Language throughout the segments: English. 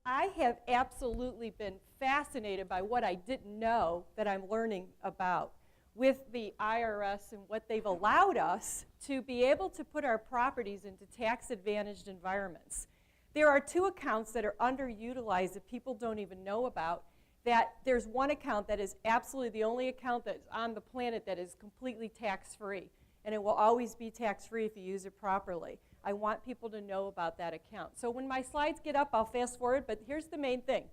I have absolutely been fascinated by what I didn't know that I'm learning about with the IRS and what they've allowed us to be able to put our properties into tax-advantaged environments. There are two accounts that are underutilized that people don't even know about. That there's one account that is absolutely the only account that's on the planet that is completely tax-free, and it will always be tax-free if you use it properly. I want people to know about that account. So when my slides get up, I'll fast forward, but here's the main thing.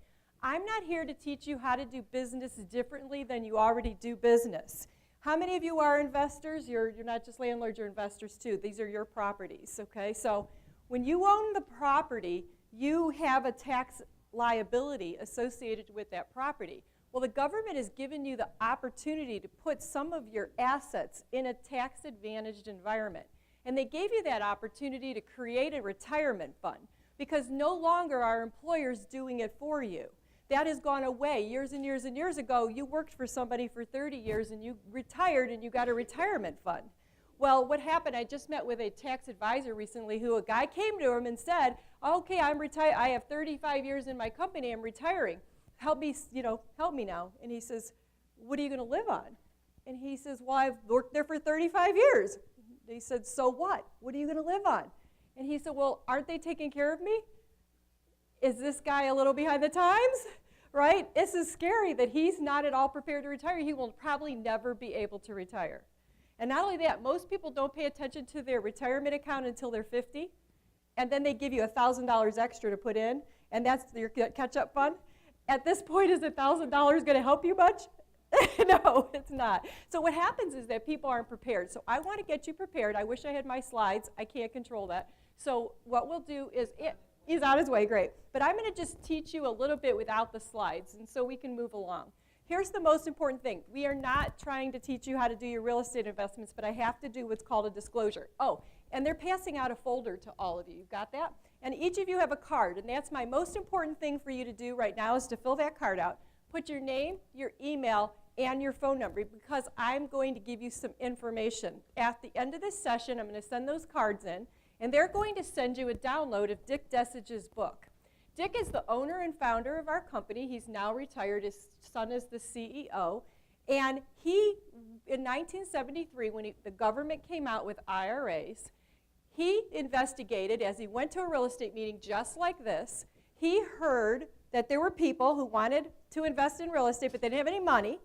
I'm not here to teach you how to do business differently than you already do business. How many of you are investors? You're not just landlords, you're investors too. These are your properties, okay? So when you own the property, you have a tax liability associated with that property. Well, the government has given you the opportunity to put some of your assets in a tax-advantaged environment. And they gave you that opportunity to create a retirement fund because no longer are employers doing it for you. That has gone away. Years and years and years ago, you worked for somebody for 30 years and you retired and you got a retirement fund. Well, what happened, I just met with a tax advisor recently who a guy came to him and said, okay, I'm retired. I have 35 years in my company. I'm retiring. Help me, help me now. And he says, what are you going to live on? And he says, well, I've worked there for 35 years. And he said, so what? What are you going to live on? And he said, well, aren't they taking care of me? Is this guy a little behind the times? Right? This is scary that he's not at all prepared to retire. He will probably never be able to retire. And not only that, most people don't pay attention to their retirement account until they're 50, and then they give you $1,000 extra to put in, and that's your catch-up fund. At this point, is $1,000 going to help you much? No, it's not. So what happens is that people aren't prepared. So I want to get you prepared. I wish I had my slides. I can't control that. So what we'll do is, he's on his way, great. But I'm going to just teach you a little bit without the slides, and so we can move along. Here's the most important thing. We are not trying to teach you how to do your real estate investments, but I have to do what's called a disclosure. Oh, and they're passing out a folder to all of you. You've got that? And each of you have a card, and that's my most important thing for you to do right now is to fill that card out. Put your name, your email, and your phone number because I'm going to give you some information. At the end of this session, I'm going to send those cards in, and they're going to send you a download of Dick Dessage's book. Dick is the owner and founder of our company. He's now retired. His son is the CEO. And he, in 1973, when the government came out with IRAs, he investigated, as he went to a real estate meeting just like this, he heard that there were people who wanted to invest in real estate, but they didn't have any money.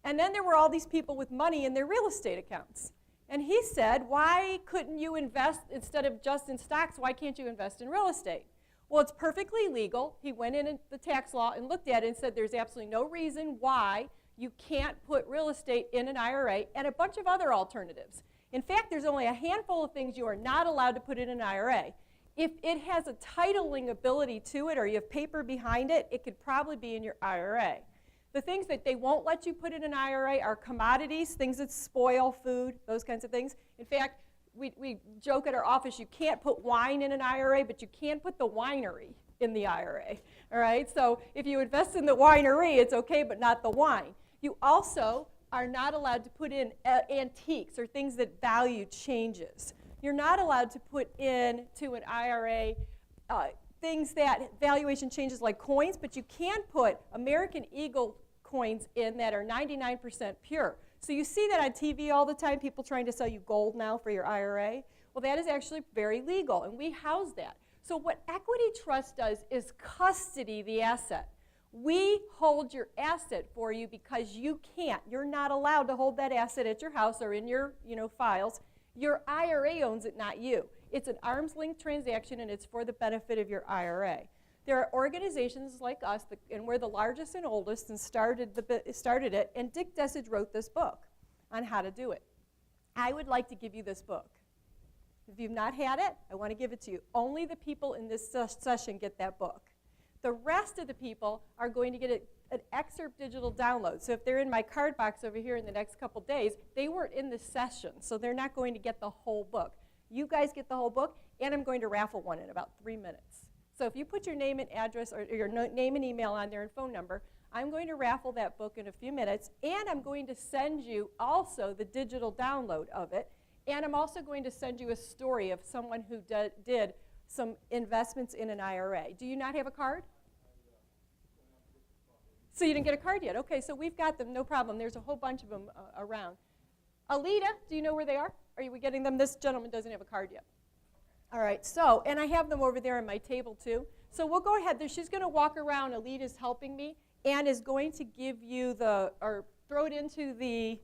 And then there were all these people with money in their real estate accounts. And he said, why couldn't you invest, instead of just in stocks, why can't you invest in real estate? Well, it's perfectly legal. He went in the tax law and looked at it and said there's absolutely no reason why you can't put real estate in an IRA and a bunch of other alternatives. In fact, there's only a handful of things you are not allowed to put in an IRA. If it has a titling ability to it or you have paper behind it, it could probably be in your IRA. The things that they won't let you put in an IRA are commodities, things that spoil food, those kinds of things. In fact, we joke at our office, you can't put wine in an IRA, but you can put the winery in the IRA, all right? So if you invest in the winery, it's okay, but not the wine. You also are not allowed to put in antiques or things that value changes. You're not allowed to put into an IRA things that valuation changes like coins, but you can put American Eagle coins in that are 99% pure. So you see that on TV all the time, people trying to sell you gold now for your IRA. Well, that is actually very legal, and we house that. So what Equity Trust does is custody the asset. We hold your asset for you because you can't. You're not allowed to hold that asset at your house or in your files. Your IRA owns it, not you. It's an arm's length transaction, and it's for the benefit of your IRA. There are organizations like us, and we're the largest and oldest and started it, and Dick Dessage wrote this book on how to do it. I would like to give you this book. If you've not had it, I want to give it to you. Only the people in this session get that book. The rest of the people are going to get an excerpt digital download. So if they're in my card box over here in the next couple days, they weren't in the session, so they're not going to get the whole book. You guys get the whole book, and I'm going to raffle one in about 3 minutes. So if you put your name and address or your name and email on there and phone number, I'm going to raffle that book in a few minutes, and I'm going to send you also the digital download of it, and I'm also going to send you a story of someone who did some investments in an IRA. Do you not have a card? So you didn't get a card yet. Okay, so we've got them, no problem. There's a whole bunch of them around. Alita, do you know where they are? Are we getting them? This gentleman doesn't have a card yet. All right, so, and I have them over there on my table too. So we'll go ahead. She's going to walk around. Alita's helping me and is going to give you or throw it into the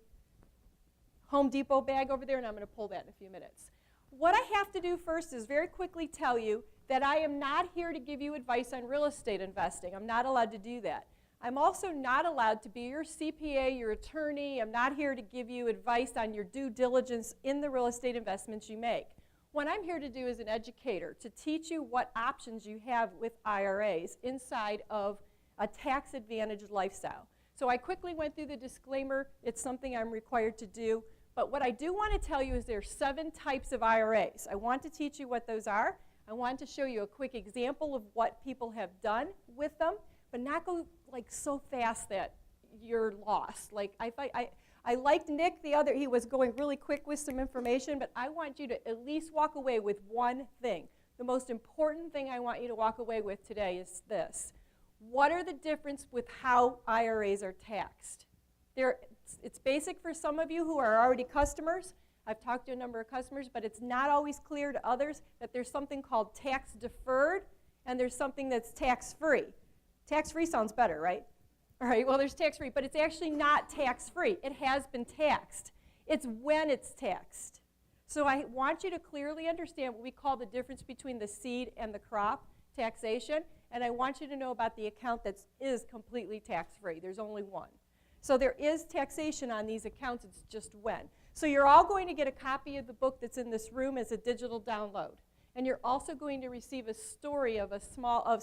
Home Depot bag over there, and I'm going to pull that in a few minutes. What I have to do first is very quickly tell you that I am not here to give you advice on real estate investing. I'm not allowed to do that. I'm also not allowed to be your CPA, your attorney. I'm not here to give you advice on your due diligence in the real estate investments you make. What I'm here to do is an educator, to teach you what options you have with IRAs inside of a tax-advantaged lifestyle. So I quickly went through the disclaimer. It's something I'm required to do. But what I do want to tell you is there are 7 types of IRAs. I want to teach you what those are. I want to show you a quick example of what people have done with them, but not go like so fast that you're lost. Like I liked Nick he was going really quick with some information, but I want you to at least walk away with one thing. The most important thing I want you to walk away with today is this. What are the difference with how IRAs are taxed? It's basic for some of you who are already customers. I've talked to a number of customers, but it's not always clear to others that there's something called tax deferred and there's something that's tax-free. Tax-free sounds better, right? All right, well, there's tax-free, but it's actually not tax-free. It has been taxed. It's when it's taxed. So I want you to clearly understand what we call the difference between the seed and the crop taxation, and I want you to know about the account that is completely tax-free. There's only one. So there is taxation on these accounts, it's just when. So you're all going to get a copy of the book that's in this room as a digital download. And you're also going to receive a story of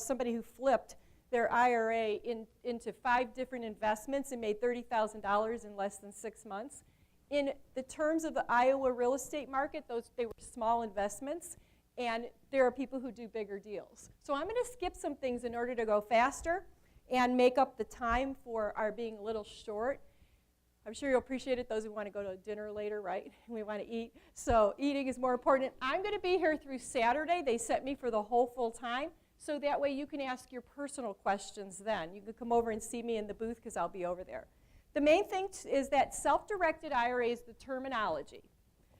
somebody who flipped their IRA into 5 different investments and made $30,000 in less than 6 months. In the terms of the Iowa real estate market, they were small investments, and there are people who do bigger deals. So I'm going to skip some things in order to go faster and make up the time for our being a little short. I'm sure you'll appreciate it, those who want to go to dinner later, right? We want to eat. So eating is more important. I'm going to be here through Saturday. They set me for the whole full time. So that way you can ask your personal questions then. You can come over and see me in the booth because I'll be over there. The main thing is that self-directed IRA is the terminology.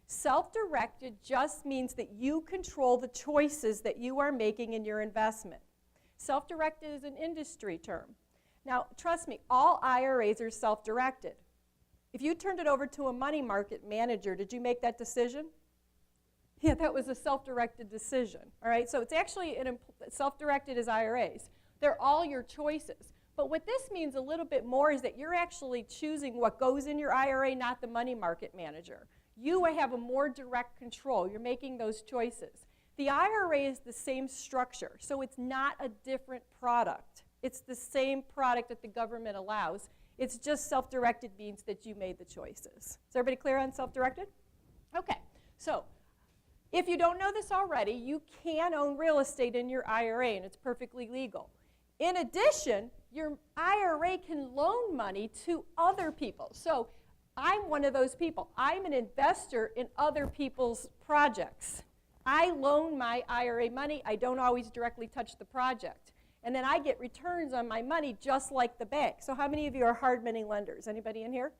Self-directed just means that you control the choices that you are making in your investment. Self-directed is an industry term. Now, trust me, all IRAs are self-directed. If you turned it over to a money market manager, did you make that decision? Yeah, that was a self-directed decision, all right? So it's actually self-directed as IRAs. They're all your choices. But what this means a little bit more is that you're actually choosing what goes in your IRA, not the money market manager. You have a more direct control. You're making those choices. The IRA is the same structure, so it's not a different product. It's the same product that the government allows. It's just self-directed means that you made the choices. Is everybody clear on self-directed? Okay, so if you don't know this already, you can own real estate in your IRA, and it's perfectly legal. In addition, your IRA can loan money to other people. So I'm one of those people. I'm an investor in other people's projects. I loan my IRA money. I don't always directly touch the project. And then I get returns on my money just like the bank. So how many of you are hard money lenders? Anybody in here?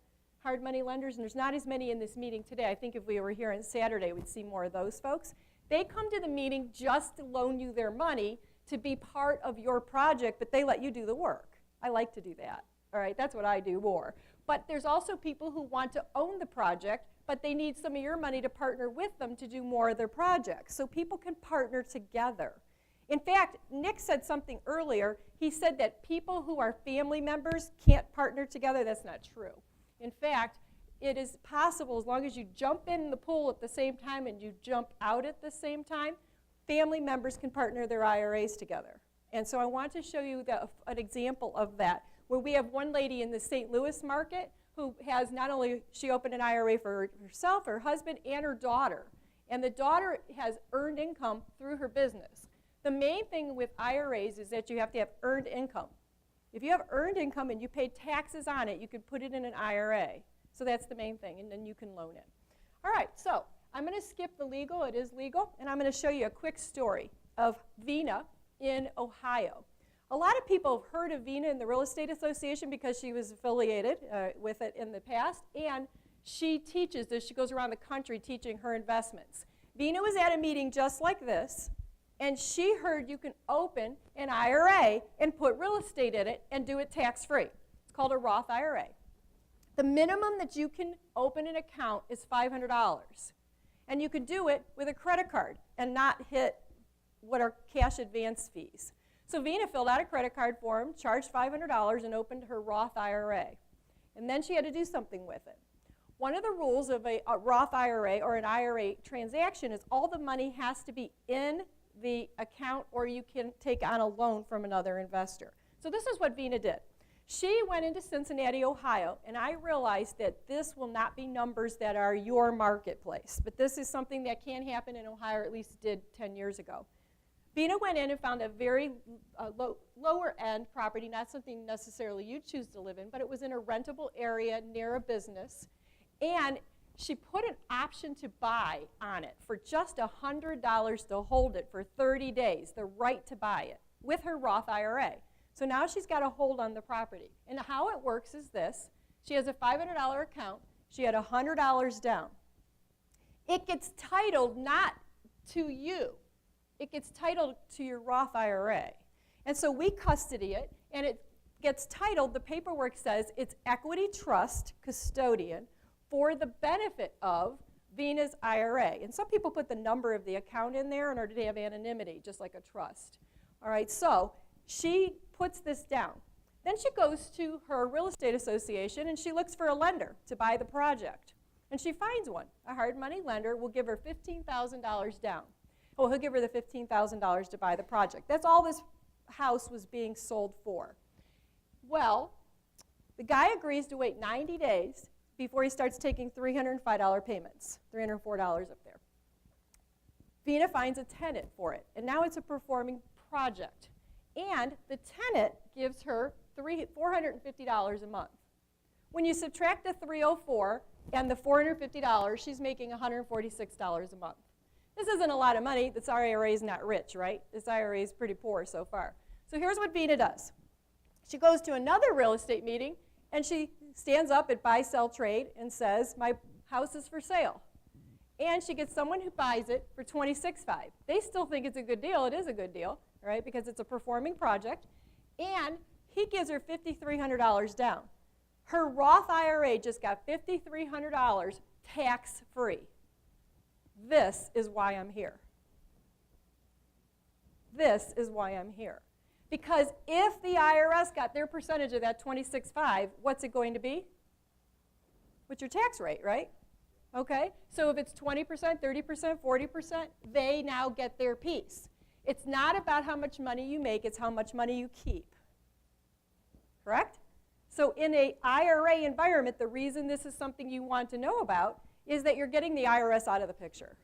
Hard money lenders? And there's not as many in this meeting today. I think if we were here on Saturday, we'd see more of those folks. They come to the meeting just to loan you their money to be part of your project, but they let you do the work. I like to do that. All right, that's what I do more. But there's also people who want to own the project, but they need some of your money to partner with them to do more of their projects. So people can partner together. In fact, Nick said something earlier. He said that people who are family members can't partner together. That's not true. In fact, it is possible as long as you jump in the pool at the same time and you jump out at the same time, family members can partner their IRAs together. And so I want to show you an example of that, where we have one lady in the St. Louis market who has not only, she opened an IRA for herself, her husband, and her daughter. And the daughter has earned income through her business. The main thing with IRAs is that you have to have earned income. If you have earned income and you pay taxes on it, you can put it in an IRA. So that's the main thing, and then you can loan it. All right, so I'm going to skip the legal. It is legal, and I'm going to show you a quick story of Vina in Ohio. A lot of people have heard of Vina in the Real Estate Association because she was affiliated with it in the past, and she teaches this. She goes around the country teaching her investments. Vina was at a meeting just like this, and she heard you can open an IRA and put real estate in it and do it tax-free. It's called a Roth IRA. The minimum that you can open an account is $500, and you can do it with a credit card and not hit what are cash advance fees. So Vina filled out a credit card form, charged $500, and opened her Roth IRA. And then she had to do something with it. One of the rules of a Roth IRA or an IRA transaction is all the money has to be in the account, or you can take on a loan from another investor. So this is what Vina did. She went into Cincinnati, Ohio, and I realized that this will not be numbers that are your marketplace, but this is something that can happen in Ohio, or at least did 10 years ago. Vina went in and found a very lower end property, not something necessarily you choose to live in, but it was in a rentable area near a business, and she put an option to buy on it for just $100 to hold it for 30 days, the right to buy it, with her Roth IRA. So now she's got a hold on the property. And how it works is this. She has a $500 account. She had $100 down. It gets titled not to you. It gets titled to your Roth IRA. And so we custody it, and it gets titled, the paperwork says it's equity trust custodian for the benefit of Vina's IRA. And some people put the number of the account in there in order to have anonymity, just like a trust. All right, so she puts this down. Then she goes to her real estate association and she looks for a lender to buy the project. And she finds one. A hard money lender will give her $15,000 down. Well, he'll give her the $15,000 to buy the project. That's all this house was being sold for. Well, the guy agrees to wait 90 days before he starts taking $305 payments, $304 up there. Vina finds a tenant for it, and now it's a performing project. And the tenant gives her $450 a month. When you subtract the $304 and the $450, she's making $146 a month. This isn't a lot of money. This IRA is not rich, right? This IRA is pretty poor so far. So here's what Vina does. She goes to another real estate meeting, and she stands up at Buy, Sell, Trade and says, my house is for sale. And she gets someone who buys it for $26,500. They still think it's a good deal. It is a good deal, right, because it's a performing project. And he gives her $5,300 down. Her Roth IRA just got $5,300 tax-free. This is why I'm here. This is why I'm here. Because if the IRS got their percentage of that $26,500, what's it going to be? What's your tax rate, right? Okay, so if it's 20%, 30%, 40%, they now get their piece. It's not about how much money you make, it's how much money you keep. Correct? So in an IRA environment, the reason this is something you want to know about is that you're getting the IRS out of the picture.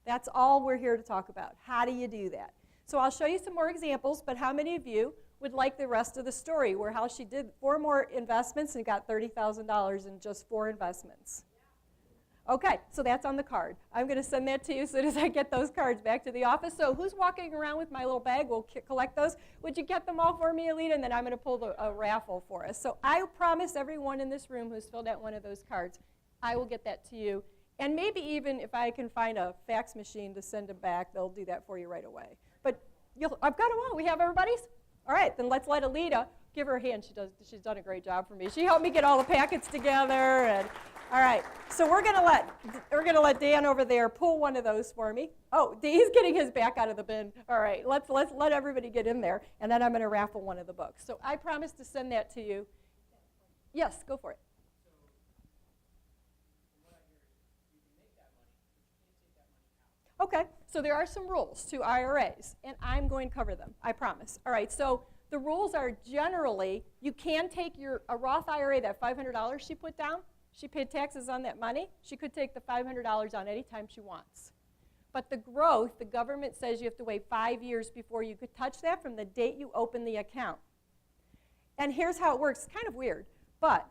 That's all we're here to talk about. How do you do that? So I'll show you some more examples, but how many of you would like the rest of the story where how she did 4 more investments and got $30,000 in just 4 investments? Okay, so that's on the card. I'm going to send that to you as soon as I get those cards back to the office. So who's walking around with my little bag? We'll collect those. Would you get them all for me, Alita? And then I'm going to pull a raffle for us. So I promise everyone in this room who's filled out one of those cards, I will get that to you. And maybe even if I can find a fax machine to send them back, they'll do that for you right away. But I've got them all. We have everybody's? All right, then let's let Alita give her a hand. She's done a great job for me. She helped me get all the packets together. And all right, so we're gonna let Dan over there pull one of those for me. Oh, he's getting his back out of the bin. All right, let's let everybody get in there, and then I'm gonna raffle one of the books. So I promise to send that to you. Yes, go for it. Okay, so there are some rules to IRAs, and I'm going to cover them, I promise. All right, so the rules are generally, you can take a Roth IRA, that $500 she put down, she paid taxes on that money, she could take the $500 on any time she wants. But the growth, the government says you have to wait 5 years before you could touch that from the date you open the account. And here's how it works, it's kind of weird, but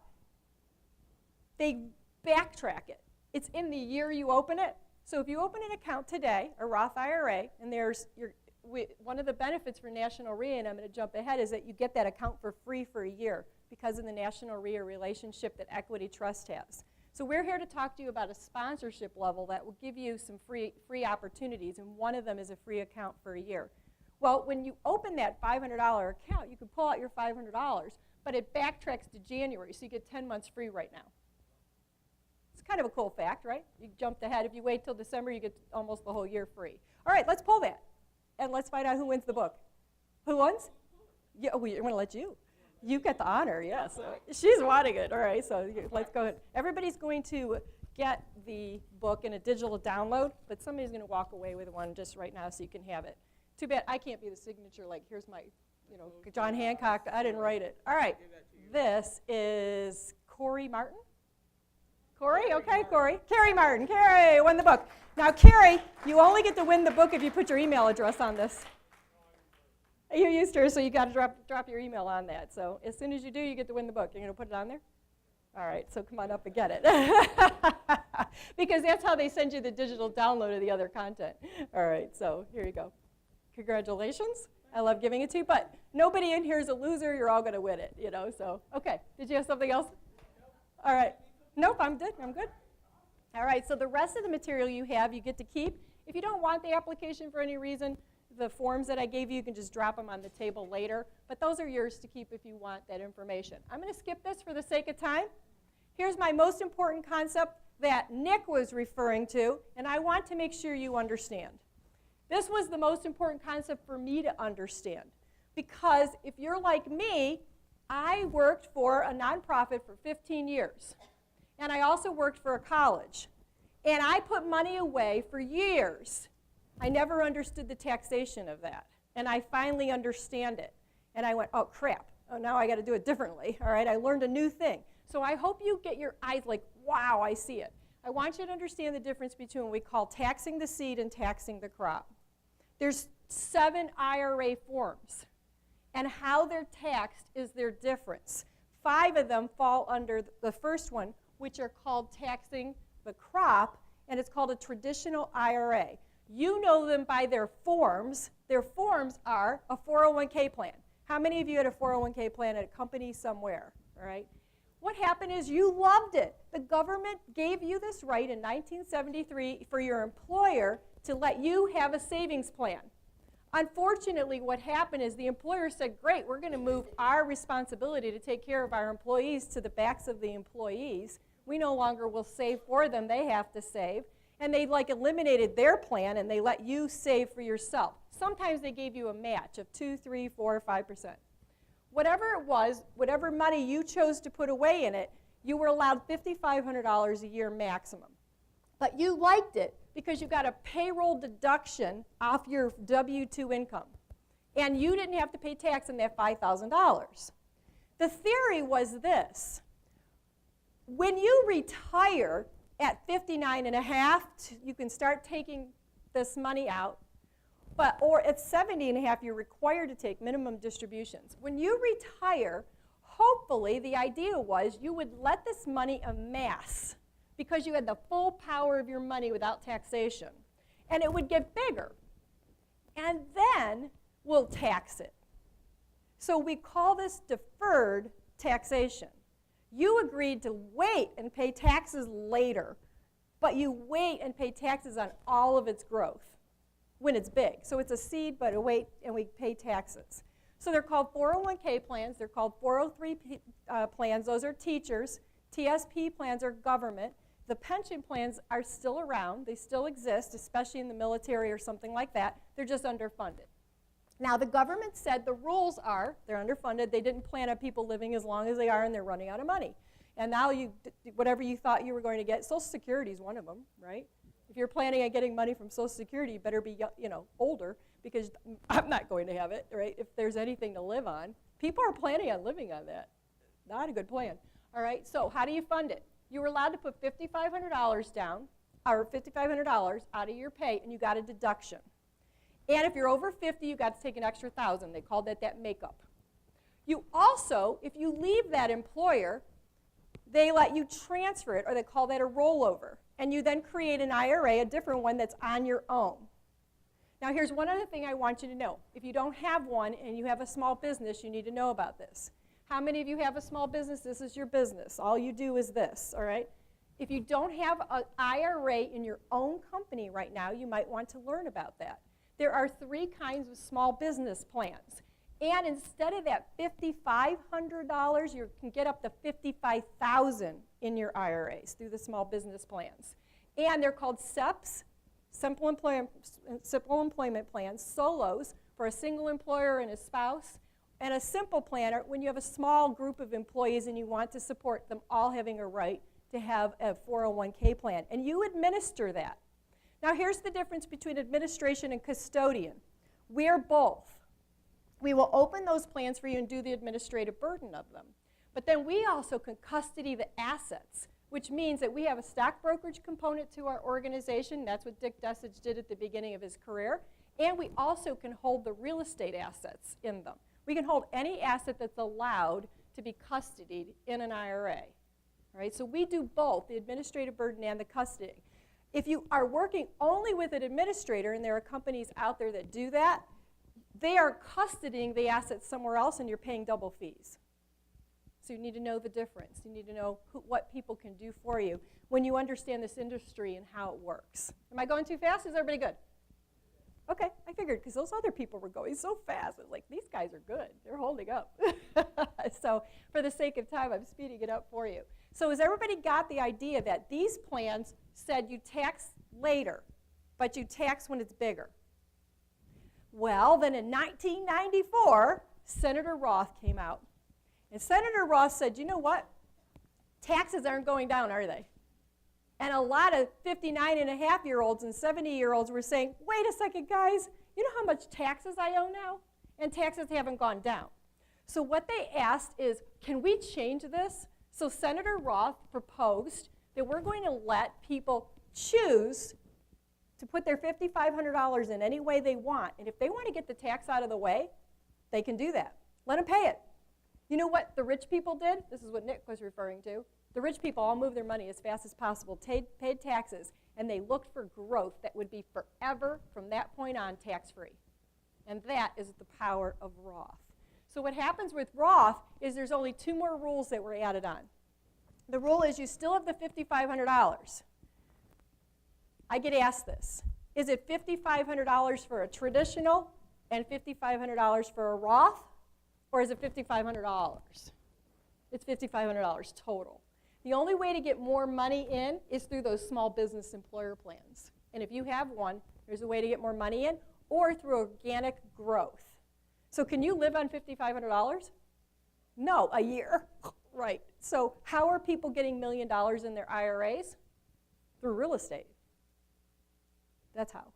they backtrack it. It's in the year you open it. So if you open an account today, a Roth IRA, and one of the benefits for National REIA, and I'm going to jump ahead, is that you get that account for free for a year because of the National REIA relationship that Equity Trust has. So we're here to talk to you about a sponsorship level that will give you some free opportunities, and one of them is a free account for a year. Well, when you open that $500 account, you can pull out your $500, but it backtracks to January, so you get 10 months free right now. It's kind of a cool fact, right? You jumped ahead. If you wait till December, you get almost the whole year free. All right, let's pull that, and let's find out who wins the book. Who wins? Yeah, I'm going to let you. You get the honor, yes. So she's wanting it. All right, so let's go ahead. Everybody's going to get the book in a digital download, but somebody's going to walk away with one just right now so you can have it. Too bad I can't be the signature, like, here's my, John Hancock. I didn't write it. All right, this is Corey Martin. Corey? Okay, Corey. Carrie Martin. Carrie won the book. Now, Carrie, you only get to win the book if you put your email address on this. You used her, so you got to drop your email on that. So as soon as you do, you get to win the book. You're going to put it on there? All right, so come on up and get it. Because that's how they send you the digital download of the other content. All right, so here you go. Congratulations. I love giving it to you, but nobody in here is a loser. You're all going to win it, So, okay. Did you have something else? All right. Nope, I'm good. All right, so the rest of the material you have, you get to keep. If you don't want the application for any reason, the forms that I gave you, you can just drop them on the table later. But those are yours to keep if you want that information. I'm going to skip this for the sake of time. Here's my most important concept that Nick was referring to, and I want to make sure you understand. This was the most important concept for me to understand. Because if you're like me, I worked for a nonprofit for 15 years. And I also worked for a college. And I put money away for years. I never understood the taxation of that. And I finally understand it. And I went, oh, crap. Oh, now I got to do it differently. All right, I learned a new thing. So I hope you get your eyes like, wow, I see it. I want you to understand the difference between what we call taxing the seed and taxing the crop. There's 7 IRA forms. And how they're taxed is their difference. 5 of them fall under the first one, which are called taxing the crop, and it's called a traditional IRA. You know them by their forms. Their forms are a 401k plan. How many of you had a 401k plan at a company somewhere, all right? What happened is you loved it. The government gave you this right in 1973 for your employer to let you have a savings plan. Unfortunately, what happened is the employer said, great, we're going to move our responsibility to take care of our employees to the backs of the employees. We no longer will save for them. They have to save. And they eliminated their plan, and they let you save for yourself. Sometimes they gave you a match of 2, 3, 4, 5%. Whatever it was, whatever money you chose to put away in it, you were allowed $5,500 a year maximum. But you liked it because you got a payroll deduction off your W-2 income. And you didn't have to pay tax on that $5,000. The theory was this. When you retire at 59 and a half, you can start taking this money out. Or at 70 and a half, you're required to take minimum distributions. When you retire, hopefully the idea was you would let this money amass because you had the full power of your money without taxation. And it would get bigger. And then we'll tax it. So we call this deferred taxation. You agreed to wait and pay taxes later, but you wait and pay taxes on all of its growth when it's big. So it's a seed, but a wait, and we pay taxes. So they're called 401k plans. They're called 403 plans. Those are teachers. TSP plans are government. The pension plans are still around. They still exist, especially in the military or something like that. They're just underfunded. Now, the government said the rules are they're underfunded. They didn't plan on people living as long as they are, and they're running out of money. And now whatever you thought you were going to get, Social Security is one of them, right? If you're planning on getting money from Social Security, you better be older, because I'm not going to have it, right? If there's anything to live on. People are planning on living on that. Not a good plan. All right, so how do you fund it? You were allowed to put $5,500 down, or $5,500 out of your pay, and you got a deduction. And if you're over 50, you got to take an extra $1,000. They called that makeup. You also, if you leave that employer, they let you transfer it, or they call that a rollover. And you then create an IRA, a different one that's on your own. Now here's one other thing I want you to know. If you don't have one and you have a small business, you need to know about this. How many of you have a small business? This is your business. All you do is this, all right? If you don't have an IRA in your own company right now, you might want to learn about that. There are 3 kinds of small business plans. And instead of that $5,500, you can get up to $55,000 in your IRAs through the small business plans. And they're called SEPs, simple employment plans, SOLOs for a single employer and a spouse, and a simple planner when you have a small group of employees and you want to support them all having a right to have a 401k plan. And you administer that. Now here's the difference between administration and custodian. We're both. We will open those plans for you and do the administrative burden of them. But then we also can custody the assets, which means that we have a stock brokerage component to our organization. That's what Dick Dessage did at the beginning of his career. And we also can hold the real estate assets in them. We can hold any asset that's allowed to be custodied in an IRA. All right, so we do both, the administrative burden and the custody. If you are working only with an administrator, and there are companies out there that do that, they are custodying the assets somewhere else and you're paying double fees. So you need to know the difference. You need to know what people can do for you when you understand this industry and how it works. Am I going too fast? Is everybody good? Okay, I figured because those other people were going so fast. I was like, these guys are good. They're holding up. So for the sake of time, I'm speeding it up for you. So has everybody got the idea that these plans said you tax later, but you tax when it's bigger? Well, then in 1994, Senator Roth came out. And Senator Roth said, you know what? Taxes aren't going down, are they? And a lot of 59-and-a-half-year-olds and 70-year-olds were saying, wait a second, guys, you know how much taxes I owe now? And taxes haven't gone down. So what they asked is, can we change this? So Senator Roth proposed that we're going to let people choose to put their $5,500 in any way they want. And if they want to get the tax out of the way, they can do that. Let them pay it. You know what the rich people did? This is what Nick was referring to. The rich people all moved their money as fast as possible, paid taxes, and they looked for growth that would be forever from that point on tax-free. And that is the power of Roth. So what happens with Roth is there's only 2 more rules that were added on. The rule is you still have the $5,500. I get asked this. Is it $5,500 for a traditional and $5,500 for a Roth? Or is it $5,500? It's $5,500 total. The only way to get more money in is through those small business employer plans. And if you have one, there's a way to get more money in, or through organic growth. So can you live on $5,500? No, a year. Right. So how are people getting $1 million in their IRAs? Through real estate. That's how.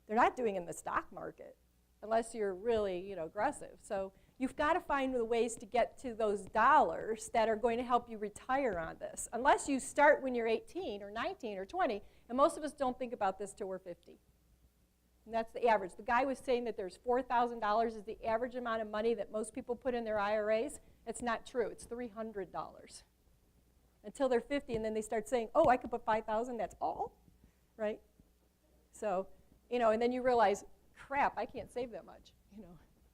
They're not doing it in the stock market unless you're really, aggressive. So you've got to find the ways to get to those dollars that are going to help you retire on this. Unless you start when you're 18 or 19 or 20, and most of us don't think about this till we're 50. And that's the average. The guy was saying that there's $4,000 is the average amount of money that most people put in their IRAs. It's not true. It's $300 until they're 50, and then they start saying, oh, I could put $5,000, that's all, right? So, and then you realize, crap, I can't save that much,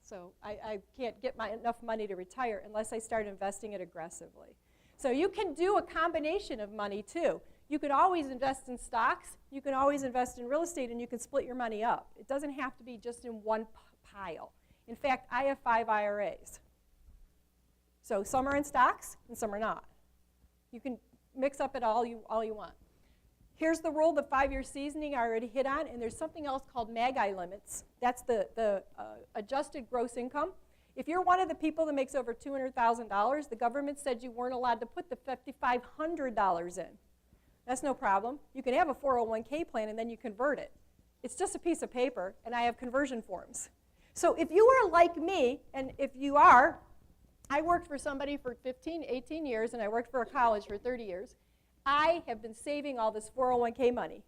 So I can't get enough money to retire unless I start investing it aggressively. So you can do a combination of money too. You could always invest in stocks, you can always invest in real estate, and you can split your money up. It doesn't have to be just in one pile. In fact, I have 5 IRAs. So some are in stocks and some are not. You can mix up it all you want. Here's the rule, the 5-year seasoning I already hit on, and there's something else called MAGI limits. That's the adjusted gross income. If you're one of the people that makes over $200,000, the government said you weren't allowed to put the $5,500 in. That's no problem. You can have a 401k plan and then you convert it. It's just a piece of paper, and I have conversion forms. So if you are like me, and if you are, I worked for somebody for 18 years, and I worked for a college for 30 years. I have been saving all this 401k money.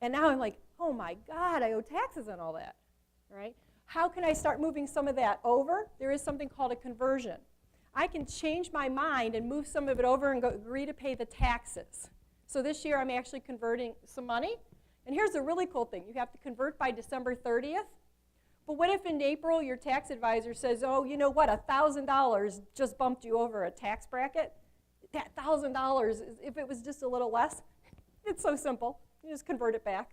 And now I'm like, oh my God, I owe taxes on all that, right? How can I start moving some of that over? There is something called a conversion. I can change my mind and move some of it over and agree to pay the taxes. So this year I'm actually converting some money. And here's the really cool thing. You have to convert by December 30th. But what if in April your tax advisor says, oh, you know what, $1,000 just bumped you over a tax bracket? That $1,000, if it was just a little less, it's so simple. You just convert it back.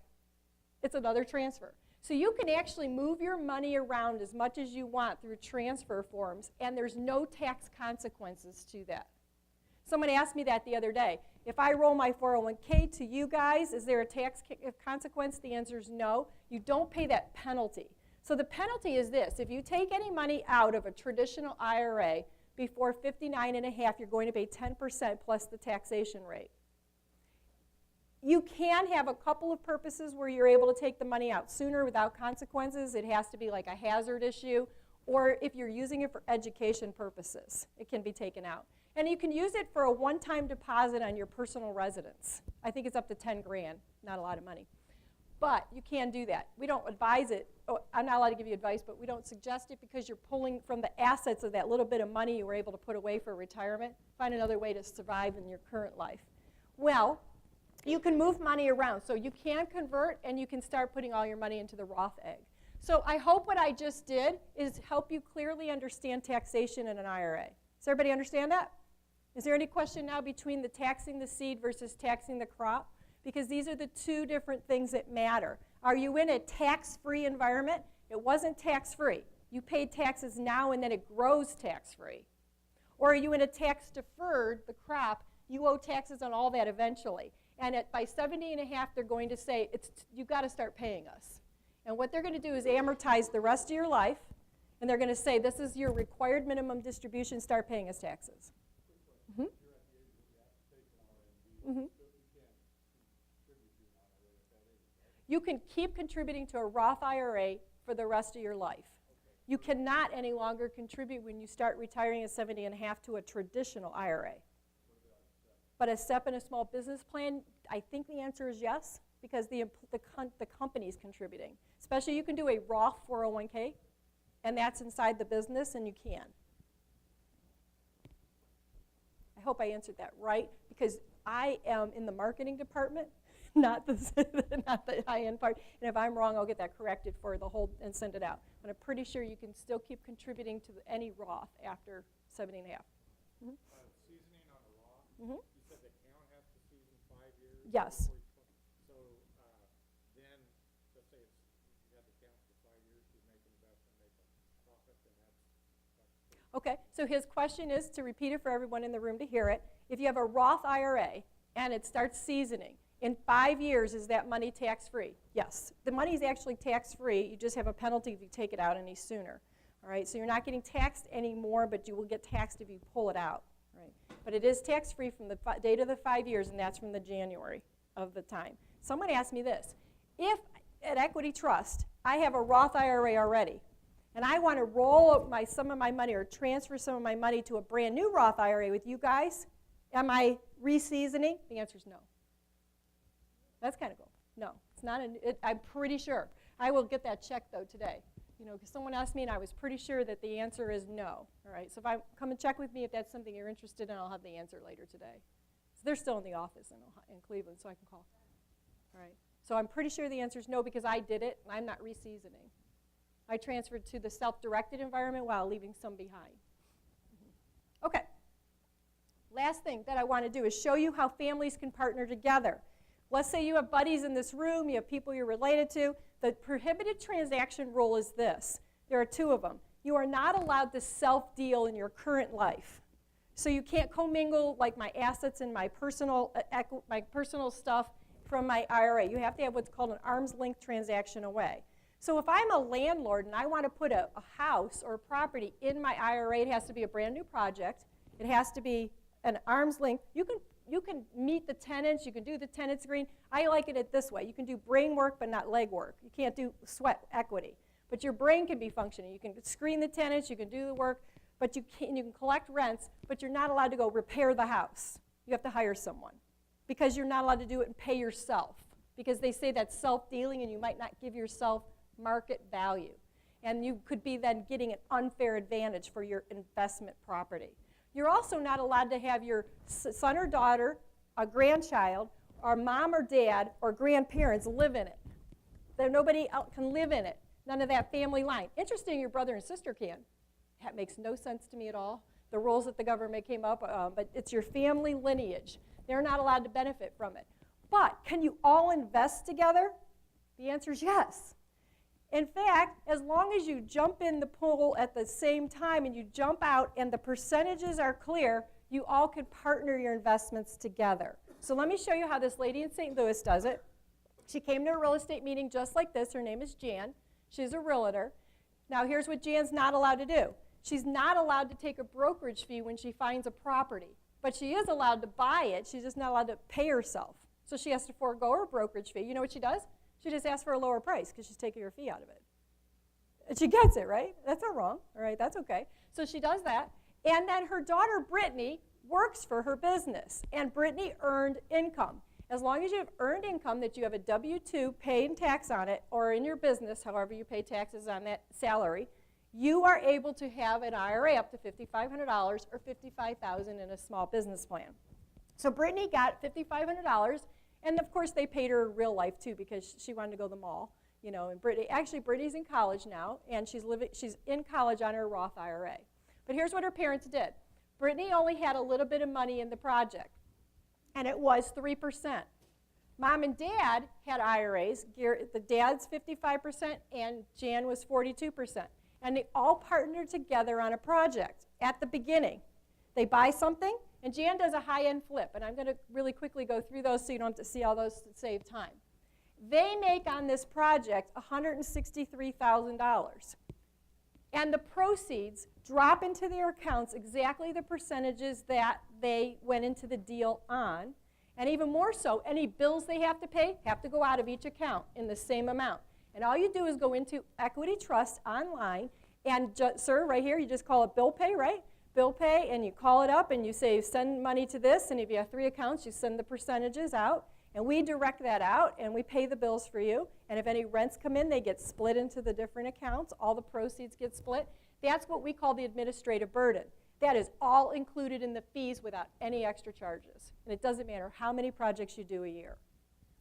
It's another transfer. So you can actually move your money around as much as you want through transfer forms, and there's no tax consequences to that. Someone asked me that the other day. If I roll my 401k to you guys, is there a tax consequence? The answer is no. You don't pay that penalty. So the penalty is this. If you take any money out of a traditional IRA before 59 and a half, you're going to pay 10% plus the taxation rate. You can have a couple of purposes where you're able to take the money out sooner without consequences. It has to be like a hazard issue, or if you're using it for education purposes, it can be taken out. And you can use it for a one-time deposit on your personal residence. I think it's up to 10 grand, not a lot of money. But you can do that. We don't advise it. Oh, I'm not allowed to give you advice, but we don't suggest it because you're pulling from the assets of that little bit of money you were able to put away for retirement. Find another way to survive in your current life. Well, you can move money around. So you can convert, and you can start putting all your money into the Roth egg. So I hope what I just did is help you clearly understand taxation in an IRA. Does everybody understand that? Is there any question now between the taxing the seed versus taxing the crop? Because these are the two different things that matter. Are you in a tax-free environment? It wasn't tax-free. You paid taxes now and then it grows tax-free. Or are you in a tax-deferred, the crop, you owe taxes on all that eventually. And by 70 and a half, they're going to say, you've got to start paying us. And what they're going to do is amortize the rest of your life, and they're going to say, this is your required minimum distribution, start paying us taxes. Mm-hmm. You can keep contributing to a Roth IRA for the rest of your life. You cannot any longer contribute when you start retiring at 70 and a half to a traditional IRA. But a SEP and a small business plan, I think the answer is yes, because the company's contributing. Especially you can do a Roth 401k, and that's inside the business, and you can. I hope I answered that right, because I am in the marketing department, not the high-end part. And if I'm wrong, I'll get that corrected for the whole and send it out. But I'm pretty sure you can still keep contributing to any Roth after 70 and a half. Mm-hmm. Seasoning on a Roth, mm-hmm. You said the account has to season 5 years? Yes. So then, let's say you have the account for 5 years, you make an investment, make a profit, then that's okay, so his question is, to repeat it for everyone in the room to hear it, if you have a Roth IRA and it starts seasoning, in 5 years, is that money tax-free? Yes. The money is actually tax-free. You just have a penalty if you take it out any sooner. All right, so you're not getting taxed anymore, but you will get taxed if you pull it out. Right? But it is tax-free from the date of the 5 years, and that's from the January of the time. Someone asked me this. If at Equity Trust, I have a Roth IRA already, and I want to roll up some of my money or transfer some of my money to a brand new Roth IRA with you guys, am I reseasoning? The answer is no. That's kind of cool. No, it's not. I'm pretty sure. I will get that checked, though, today. You know, because someone asked me, and I was pretty sure that the answer is no. All right, so if I come and check with me if that's something you're interested in, I'll have the answer later today. So they're still in the office in Cleveland, so I can call. All right, so I'm pretty sure the answer is no because I did it, and I'm not reseasoning. I transferred to the self-directed environment while leaving some behind. Mm-hmm. Okay. Last thing that I want to do is show you how families can partner together. Let's say you have buddies in this room, you have people you're related to. The prohibited transaction rule is this. There are two of them. You are not allowed to self-deal in your current life. So you can't commingle like my assets and my personal stuff from my IRA. You have to have what's called an arm's length transaction away. So if I'm a landlord and I want to put a house or a property in my IRA, it has to be a brand new project. It has to be an arm's length. You can meet the tenants, you can do the tenants agreement. I like it this way. You can do brain work but not leg work. You can't do sweat equity. But your brain can be functioning. You can screen the tenants, you can do the work, but you can collect rents, but you're not allowed to go repair the house. You have to hire someone because you're not allowed to do it and pay yourself because they say that's self-dealing and you might not give yourself market value. And you could be then getting an unfair advantage for your investment property. You're also not allowed to have your son or daughter, a grandchild, or mom or dad or grandparents live in it. There, nobody else can live in it. None of that family line. Interesting, your brother and sister can. That makes no sense to me at all. The rules that the government came up, but it's your family lineage. They're not allowed to benefit from it. But can you all invest together? The answer is yes. In fact, as long as you jump in the pool at the same time and you jump out and the percentages are clear, you all can partner your investments together. So let me show you how this lady in St. Louis does it. She came to a real estate meeting just like this. Her name is Jan. She's a realtor. Now here's what Jan's not allowed to do. She's not allowed to take a brokerage fee when she finds a property. But she is allowed to buy it. She's just not allowed to pay herself. So she has to forego her brokerage fee. You know what she does? She just asks for a lower price because she's taking her fee out of it. And she gets it, right? That's not wrong, all right? That's okay. So she does that. And then her daughter, Brittany, works for her business. And Brittany earned income. As long as you have earned income that you have a W-2 paying tax on it, or in your business, however you pay taxes on that salary, you are able to have an IRA up to $5,500 or $55,000 in a small business plan. So Brittany got $5,500, and of course they paid her real life too because she wanted to go to the mall. You know, and Brittany's in college now, and she's in college on her Roth IRA. But here's what her parents did. Brittany only had a little bit of money in the project, and it was 3%. Mom and Dad had IRAs. The dad's 55%, and Jan was 42%. And they all partnered together on a project at the beginning. They buy something, and Jan does a high-end flip. And I'm going to really quickly go through those so you don't have to see all those to save time. They make on this project $163,000. And the proceeds drop into their accounts exactly the percentages that they went into the deal on. And even more so, any bills they have to pay have to go out of each account in the same amount. And all you do is go into Equity Trust online, and sir, right here, you just call it bill pay, right? Bill pay, and you call it up, and you say send money to this, and if you have 3 accounts, you send the percentages out, and we direct that out, and we pay the bills for you. And if any rents come in, they get split into the different accounts. All the proceeds get split. That's what we call the administrative burden. That is all included in the fees without any extra charges. And it doesn't matter how many projects you do a year.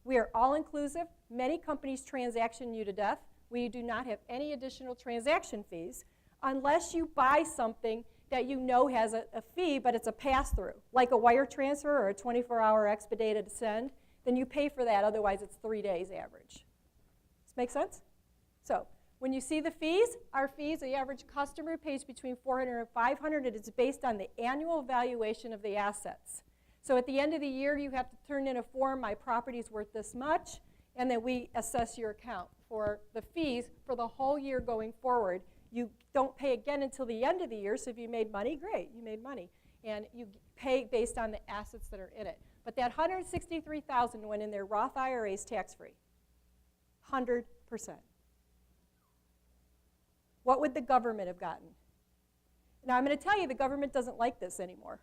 We are all-inclusive. Many companies transaction you to death. We do not have any additional transaction fees unless you buy something that you know has a fee, but it's a pass-through, like a wire transfer or a 24-hour expedited send. Then you pay for that. Otherwise, it's 3 days average. Does this make sense? So when you see the fees, our fees, the average customer pays between $400 and $500. It is based on the annual valuation of the assets. So at the end of the year, you have to turn in a form, my property is worth this much, and then we assess your account for the fees for the whole year going forward. You don't pay again until the end of the year, so if you made money, great, you made money. And you pay based on the assets that are in it. But that $163,000 went in their Roth IRAs tax-free, 100%. What would the government have gotten? Now, I'm going to tell you the government doesn't like this anymore.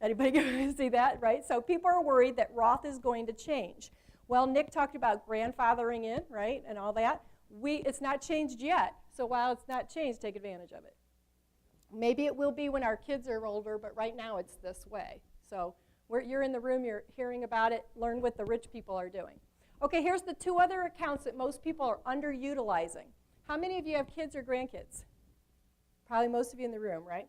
Anybody see that, right? So people are worried that Roth is going to change. Well, Nick talked about grandfathering in, right, and all that. It's not changed yet, so while it's not changed, take advantage of it. Maybe it will be when our kids are older, but right now it's this way. So you're in the room, you're hearing about it, learn what the rich people are doing. Okay, here's the 2 other accounts that most people are underutilizing. How many of you have kids or grandkids? Probably most of you in the room, right?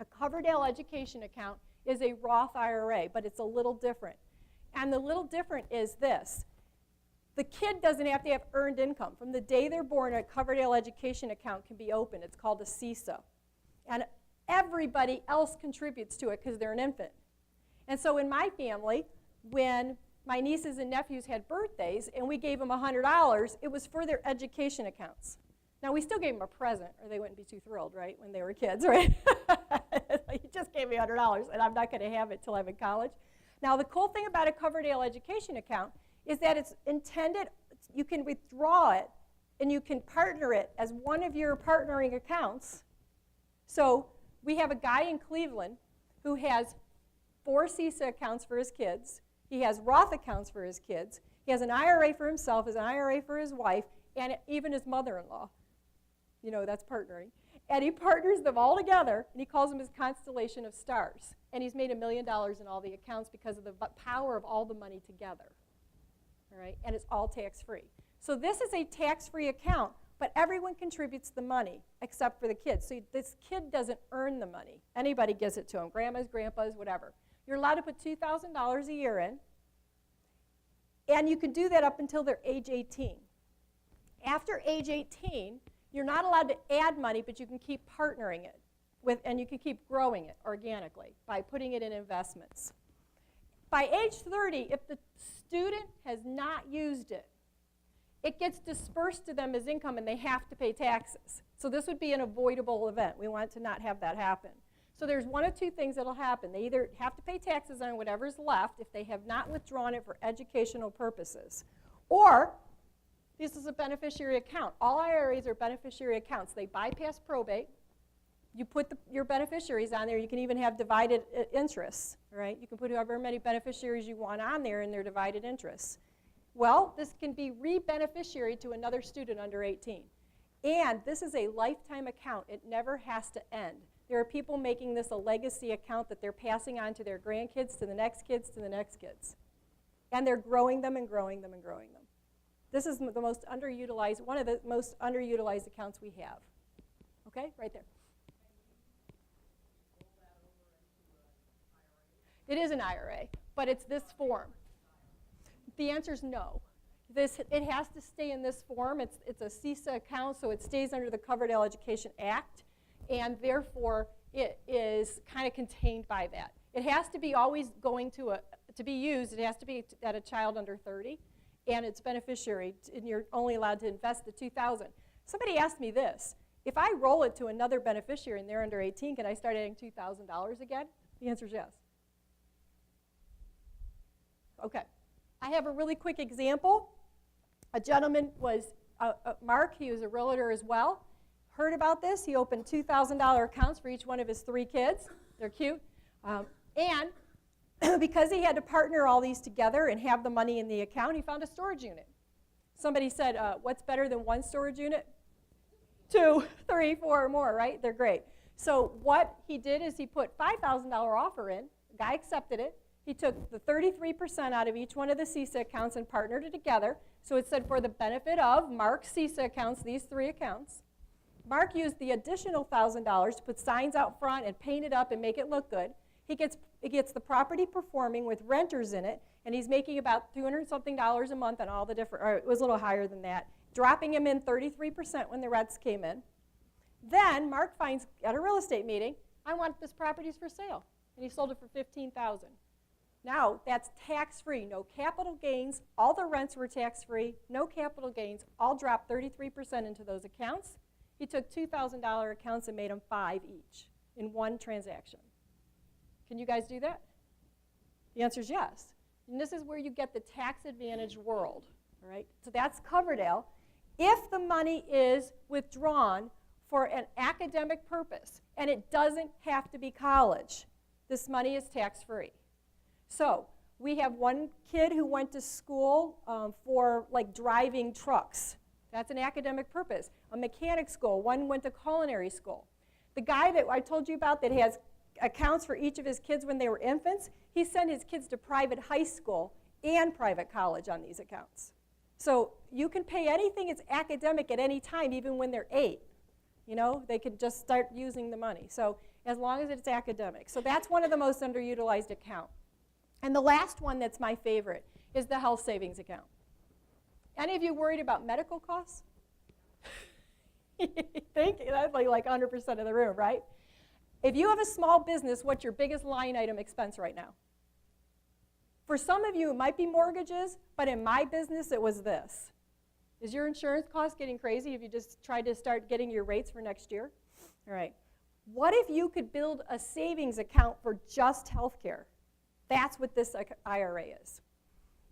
A Coverdale education account is a Roth IRA, but it's a little different. And the little different is this. The kid doesn't have to have earned income. From the day they're born, a Coverdale education account can be opened. It's called a CISA. And everybody else contributes to it because they're an infant. And so in my family, when my nieces and nephews had birthdays and we gave them $100, it was for their education accounts. Now, we still gave them a present, or they wouldn't be too thrilled, right, when they were kids, right? You just gave me $100, and I'm not going to have it till I'm in college. Now, the cool thing about a Coverdale education account is that it's intended, you can withdraw it, and you can partner it as one of your partnering accounts. So we have a guy in Cleveland who has 4 CISA accounts for his kids. He has Roth accounts for his kids. He has an IRA for himself, his IRA for his wife, and even his mother-in-law. You know, that's partnering. And he partners them all together, and he calls them his constellation of stars. And he's made $1 million in all the accounts because of the power of all the money together. All right? And it's all tax-free. So this is a tax-free account, but everyone contributes the money except for the kids. So this kid doesn't earn the money. Anybody gives it to him, grandmas, grandpas, whatever. You're allowed to put $2,000 a year in, and you can do that up until they're age 18. After age 18, you're not allowed to add money, but you can keep partnering it with, and you can keep growing it organically by putting it in investments. By age 30, if the student has not used it, it gets dispersed to them as income and they have to pay taxes. So this would be an avoidable event. We want to not have that happen. So there's one of two things that will happen. They either have to pay taxes on whatever's left if they have not withdrawn it for educational purposes, or this is a beneficiary account. All IRAs are beneficiary accounts. They bypass probate. You put your beneficiaries on there. You can even have divided interests, right? You can put however many beneficiaries you want on there in their divided interests. Well, this can be re-beneficiary to another student under 18. And this is a lifetime account. It never has to end. There are people making this a legacy account that they're passing on to their grandkids, to the next kids, to the next kids. And they're growing them and growing them and growing them. This is the most underutilized, one of the most underutilized accounts we have. Okay, right there. It is an IRA, but it's this form. The answer is no. It has to stay in this form. It's a CISA account, so it stays under the Covered Education Act, and therefore it is kind of contained by that. It has to be always going to be used. It has to be at a child under 30. And it's beneficiary, and you're only allowed to invest the $2,000. Somebody asked me this: if I roll it to another beneficiary and they're under 18, can I start adding $2,000 again? The answer is yes. Okay, I have a really quick example. A gentleman was, Mark, he was a realtor as well, heard about this. He opened $2,000 accounts for each one of his 3 kids. They're cute. And because he had to partner all these together and have the money in the account, he found a storage unit. Somebody said, what's better than 1 storage unit? 2, 3, 4 or more, right? They're great. So what he did is he put $5,000 offer in. The guy accepted it. He took the 33% out of each one of the CISA accounts and partnered it together. So it said for the benefit of Mark's CISA accounts, these 3 accounts. Mark used the additional $1,000 to put signs out front and paint it up and make it look good. He gets the property performing with renters in it, and he's making about $200-something a month on all the different, or it was a little higher than that, dropping him in 33% when the rents came in. Then Mark finds at a real estate meeting, I want this property for sale, and he sold it for $15,000. Now that's tax-free, no capital gains, all the rents were tax-free, no capital gains, all dropped 33% into those accounts. He took $2,000 accounts and made them 5 each in one transaction. Can you guys do that? The answer is yes. And this is where you get the tax-advantaged world. All right? So that's Coverdale. If the money is withdrawn for an academic purpose, and it doesn't have to be college, this money is tax-free. So we have one kid who went to school for like driving trucks. That's an academic purpose. A mechanic school. One went to culinary school. The guy that I told you about that has accounts for each of his kids when they were infants, he sent his kids to private high school and private college on these accounts. So you can pay anything that's academic at any time, even when they're 8. You know, they could just start using the money. So as long as it's academic. So that's one of the most underutilized accounts. And the last one that's my favorite is the health savings account. Any of you worried about medical costs? Think that's like 100% of the room, right? If you have a small business, what's your biggest line item expense right now? For some of you, it might be mortgages, but in my business, it was this. Is your insurance cost getting crazy if you just tried to start getting your rates for next year? All right. What if you could build a savings account for just health care? That's what this IRA is.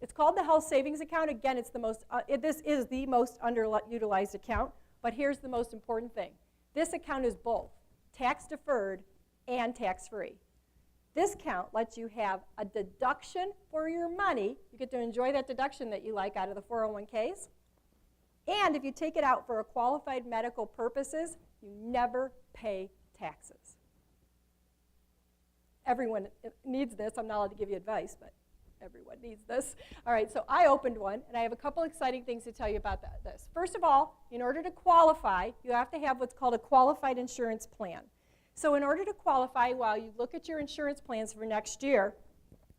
It's called the health savings account. Again, it's the most, this is the most underutilized account, but here's the most important thing. This account is both tax deferred and tax free. This account lets you have a deduction for your money. You get to enjoy that deduction that you like out of the 401ks. And if you take it out for a qualified medical purposes, You never pay taxes. Everyone needs this. I'm not allowed to give you advice, but everyone needs this. All right, so I opened one, and I have a couple exciting things to tell you about this. First of all, in order to qualify, you have to have what's called a qualified insurance plan. So in order to qualify, while you look at your insurance plans for next year,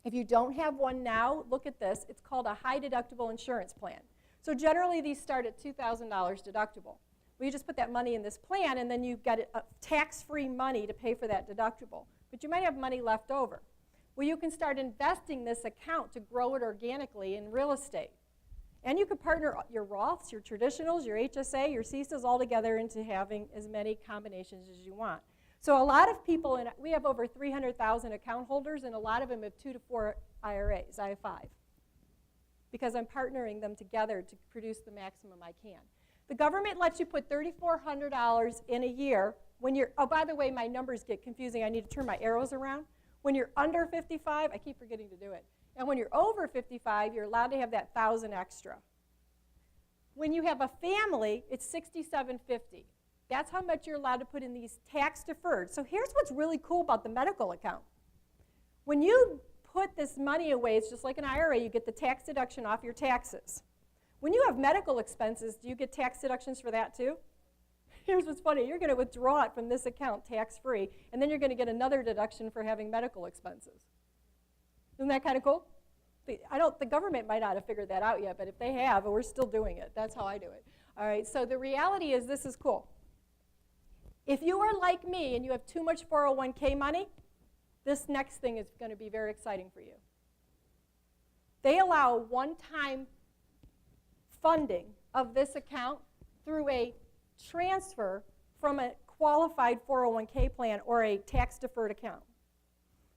if you don't have one now, look at this. It's called a high deductible insurance plan. So generally, these start at $2,000 deductible. Well, you just put that money in this plan, and then you've got tax-free money to pay for that deductible. But you might have money left over. Well, you can start investing this account to grow it organically in real estate. And you can partner your Roths, your traditionals, your HSA, your CISAs all together into having as many combinations as you want. So a lot of people, we have over 300,000 account holders, and a lot of them have 2 to 4 IRAs. I have 5. Because I'm partnering them together to produce the maximum I can. The government lets you put $3,400 in a year when you're, oh, by the way, my numbers get confusing. I need to turn my arrows around. When you're under 55, I keep forgetting to do it. And when you're over 55, you're allowed to have that $1,000 extra. When you have a family, it's $6,750. That's how much you're allowed to put in these tax deferred. So here's what's really cool about the medical account. When you put this money away, it's just like an IRA, you get the tax deduction off your taxes. When you have medical expenses, do you get tax deductions for that too? Here's what's funny, you're going to withdraw it from this account tax-free, and then you're going to get another deduction for having medical expenses. Isn't that kind of cool? The government might not have figured that out yet, but if they have, we're still doing it. That's how I do it. All right, so the reality is this is cool. If you are like me and you have too much 401k money, this next thing is going to be very exciting for you. They allow one-time funding of this account through a transfer from a qualified 401k plan or a tax-deferred account.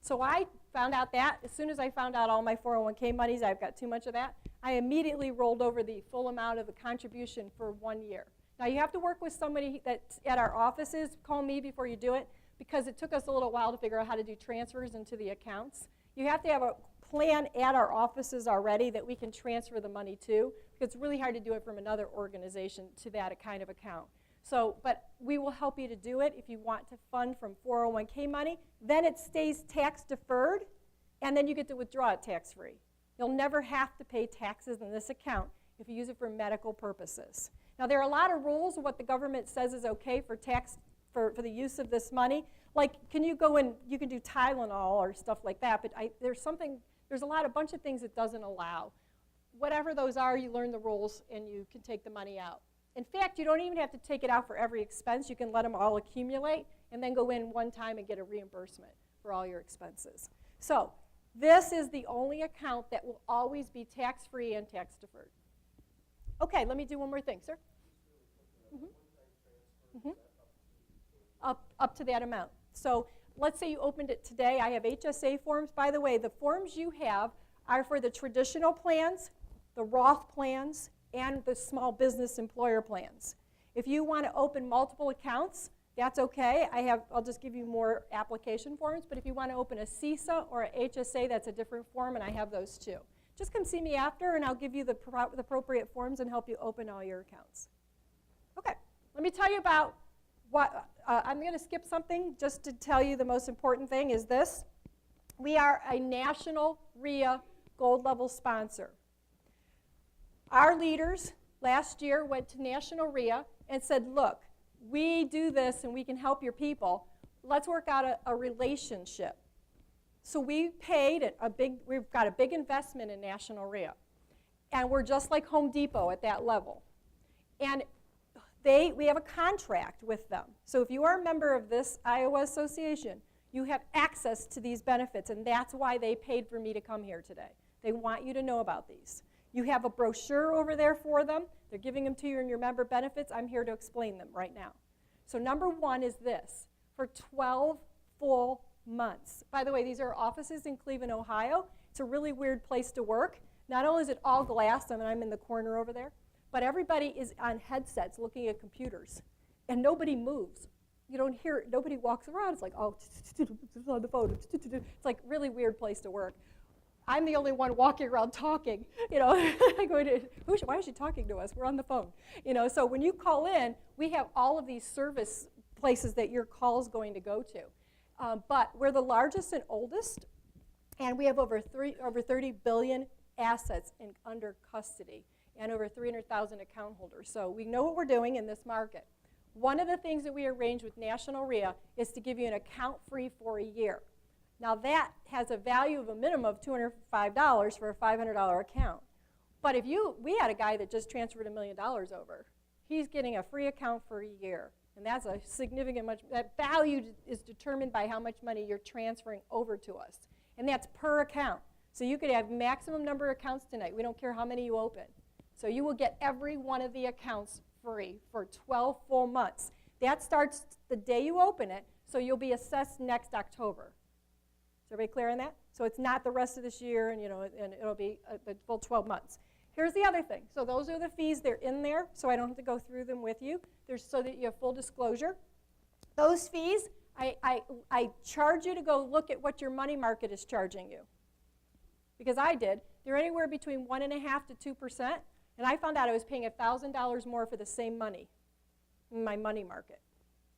So I found out that as soon as I found out all my 401k monies, I've got too much of that, I immediately rolled over the full amount of the contribution for 1 year. Now you have to work with somebody that's at our offices. Call me before you do it, because it took us a little while to figure out how to do transfers into the accounts. You have to have a plan at our offices already that we can transfer the money to, because it's really hard to do it from another organization to that kind of account. So, but we will help you to do it if you want to fund from 401k money. Then it stays tax deferred, and then you get to withdraw it tax-free. You'll never have to pay taxes in this account if you use it for medical purposes. Now, there are a lot of rules of what the government says is okay for tax for the use of this money. Like, can you go and you can do Tylenol or stuff like that, but there's a bunch of things it doesn't allow. Whatever those are, you learn the rules and you can take the money out. In fact, you don't even have to take it out for every expense. You can let them all accumulate and then go in one time and get a reimbursement for all your expenses. So this is the only account that will always be tax-free and tax-deferred. Okay, let me do one more thing, sir. Up to that amount. So let's say you opened it today. I have HSA forms. By the way, the forms you have are for the traditional plans, the Roth plans, and the small business employer plans. If you want to open multiple accounts, that's okay. I'll just give you more application forms, but if you want to open a CISA or a HSA, that's a different form, and I have those too. Just come see me after, and I'll give you the appropriate forms and help you open all your accounts. Okay, let me tell you about what, I'm going to skip something just to tell you the most important thing is this. We are a national REIA gold level sponsor. Our leaders last year went to National REIA and said, look, we do this and we can help your people. Let's work out a relationship. So we paid we've got a big investment in National REIA. And we're just like Home Depot at that level. And we have a contract with them. So if you are a member of this Iowa Association, you have access to these benefits, and that's why they paid for me to come here today. They want you to know about these. You have a brochure over there for them. They're giving them to you in your member benefits. I'm here to explain them right now. So number one is this. For 12 full months. By the way, these are offices in Cleveland, Ohio. It's a really weird place to work. Not only is it all glass, and I'm in the corner over there, but everybody is on headsets looking at computers, and nobody moves. You don't hear it. Nobody walks around. It's like, oh, on the phone. It's like a really weird place to work. I'm the only one walking around talking, why is she talking to us? We're on the phone. So when you call in, we have all of these service places that your call is going to go to. But we're the largest and oldest, and we have over 30 billion assets under custody and over 300,000 account holders. So we know what we're doing in this market. One of the things that we arranged with National IaREIA is to give you an account free for a year. Now that has a value of a minimum of $205 for a $500 account. But if we had a guy that just transferred $1 million over, he's getting a free account for a year. And that's a significant that value is determined by how much money you're transferring over to us. And that's per account. So you could have maximum number of accounts tonight. We don't care how many you open. So you will get every one of the accounts free for 12 full months. That starts the day you open it, so you'll be assessed next October. Is everybody clear on that? So it's not the rest of this year, and it'll be the full 12 months. Here's the other thing. So those are the fees. They're in there, so I don't have to go through them with you. They're so that you have full disclosure. Those fees, I charge you to go look at what your money market is charging you. Because I did. They're anywhere between 1.5% to 2%. And I found out I was paying $1,000 more for the same money in my money market.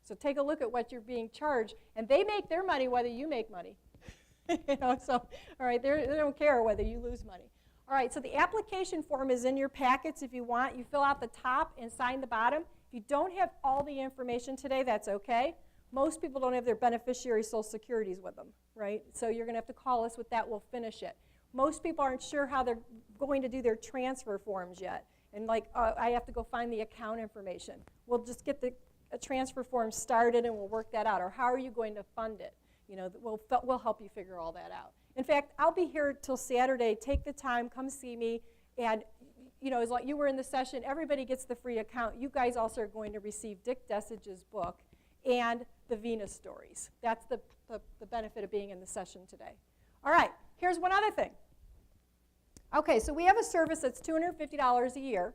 So take a look at what you're being charged. And they make their money whether you make money. So, all right, they don't care whether you lose money. All right, so the application form is in your packets if you want. You fill out the top and sign the bottom. If you don't have all the information today, that's okay. Most people don't have their beneficiary social securities with them, right? So you're going to have to call us with that. We'll finish it. Most people aren't sure how they're going to do their transfer forms yet. And I have to go find the account information. We'll just get the transfer form started and we'll work that out. Or how are you going to fund it? We'll help you figure all that out. In fact, I'll be here till Saturday. Take the time, come see me. And as like you were in the session, everybody gets the free account. You guys also are going to receive Dick Dessage's book and the Venus stories. That's the benefit of being in the session today. All right, here's one other thing. Okay, so we have a service that's $250 a year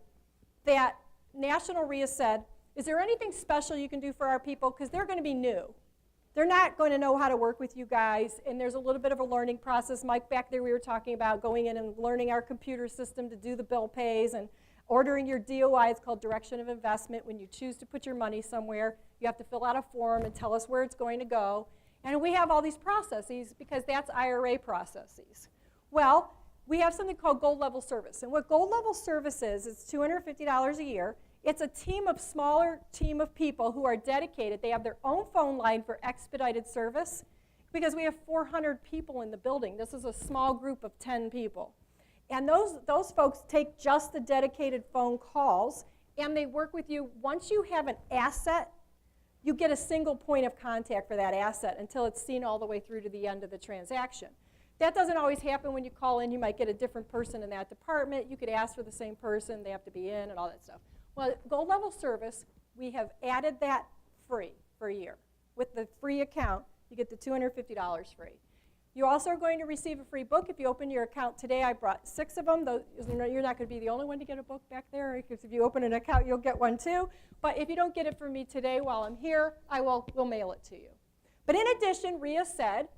that National IaREIA said, is there anything special you can do for our people? Because they're going to be new. They're not going to know how to work with you guys, and there's a little bit of a learning process. Mike, back there we were talking about going in and learning our computer system to do the bill pays and ordering your DOI. It's called Direction of Investment. When you choose to put your money somewhere, you have to fill out a form and tell us where it's going to go. And we have all these processes because that's IRA processes. Well, we have something called Gold Level Service. And what Gold Level Service is, it's $250 a year. It's a smaller team of people who are dedicated. They have their own phone line for expedited service because we have 400 people in the building. This is a small group of 10 people. And those folks take just the dedicated phone calls, and they work with you. Once you have an asset, you get a single point of contact for that asset until it's seen all the way through to the end of the transaction. That doesn't always happen when you call in. You might get a different person in that department. You could ask for the same person. They have to be in and all that stuff. Well, Gold Level Service, we have added that free for a year. With the free account, you get the $250 free. You also are going to receive a free book if you open your account today. I brought 6 of them. You're not going to be the only one to get a book back there, because if you open an account, you'll get one too. But if you don't get it from me today while I'm here, we'll mail it to you. But in addition, IaREIA said,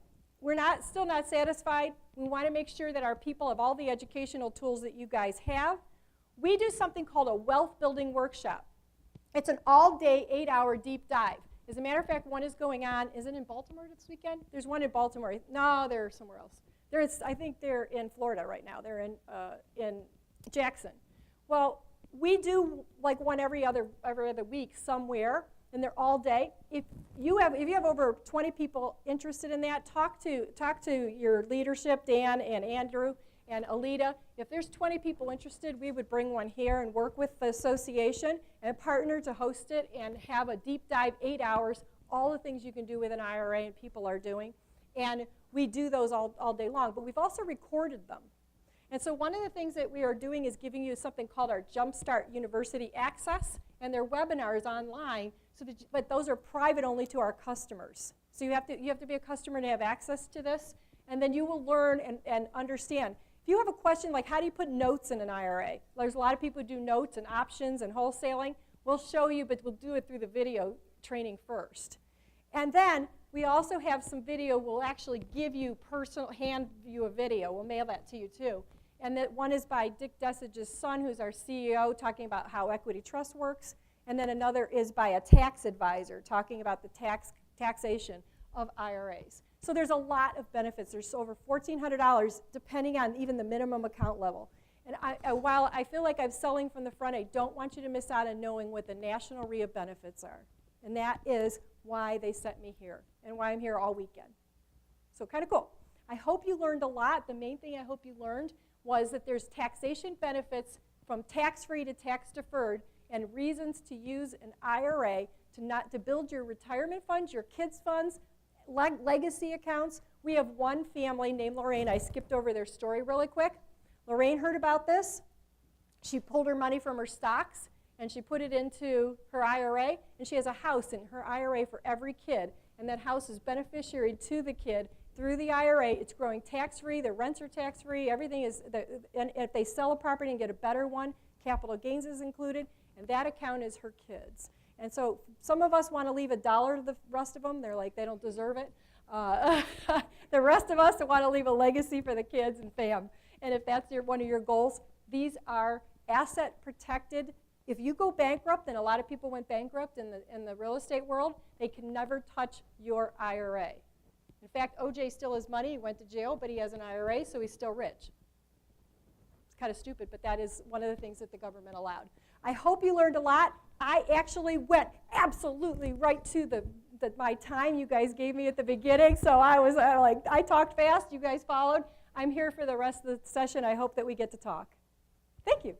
we're still not satisfied. We want to make sure that our people have all the educational tools that you guys have. We do something called a wealth building workshop. It's an all-day, 8-hour deep dive. As a matter of fact, one is going on. Is it in Baltimore this weekend? There's one in Baltimore. No, they're somewhere else. I think they're in Florida right now. They're in Jackson. Well, we do like one every other week somewhere, and they're all day. If you have over 20 people interested in that, talk to your leadership, Dan and Andrew and Alita. If there's 20 people interested, we would bring one here and work with the association and partner to host it and have a deep dive, 8 hours, all the things you can do with an IRA and people are doing. And we do those all day long, but we've also recorded them. And so one of the things that we are doing is giving you something called our Jumpstart University Access, and their webinars online, but those are private only to our customers. So you have to be a customer to have access to this, and then you will learn and understand. If you have a question like how do you put notes in an IRA, there's a lot of people who do notes and options and wholesaling. We'll show you, but we'll do it through the video training first. And then we also have some video. We'll actually give you hand you a video. We'll mail that to you too. And that one is by Dick Dessage's son, who's our CEO, talking about how equity trust works. And then another is by a tax advisor talking about the taxation of IRAs. So there's a lot of benefits. There's over $1,400 depending on even the minimum account level. And while I feel like I'm selling from the front, I don't want you to miss out on knowing what the national REIA benefits are. And that is why they sent me here and why I'm here all weekend. So kind of cool. I hope you learned a lot. The main thing I hope you learned was that there's taxation benefits from tax-free to tax-deferred and reasons to use an IRA to build your retirement funds, your kids' funds, legacy accounts. We have one family named Lorraine. I skipped over their story really quick. Lorraine heard about this. She pulled her money from her stocks and she put it into her IRA, and she has a house in her IRA for every kid, and that house is beneficiary to the kid through the IRA. It's growing tax-free, the rents are tax-free, everything is, and if they sell a property and get a better one, capital gains is included, and that account is her kids. And so some of us want to leave $1 to the rest of them. They're like, they don't deserve it. The rest of us want to leave a legacy for the kids and fam. And if that's one of your goals, these are asset protected. If you go bankrupt, and a lot of people went bankrupt in the real estate world, they can never touch your IRA. In fact, OJ still has money. He went to jail, but he has an IRA, so he's still rich. It's kind of stupid, but that is one of the things that the government allowed. I hope you learned a lot. I actually went absolutely right to my time you guys gave me at the beginning, so I talked fast, you guys followed. I'm here for the rest of the session. I hope that we get to talk. Thank you.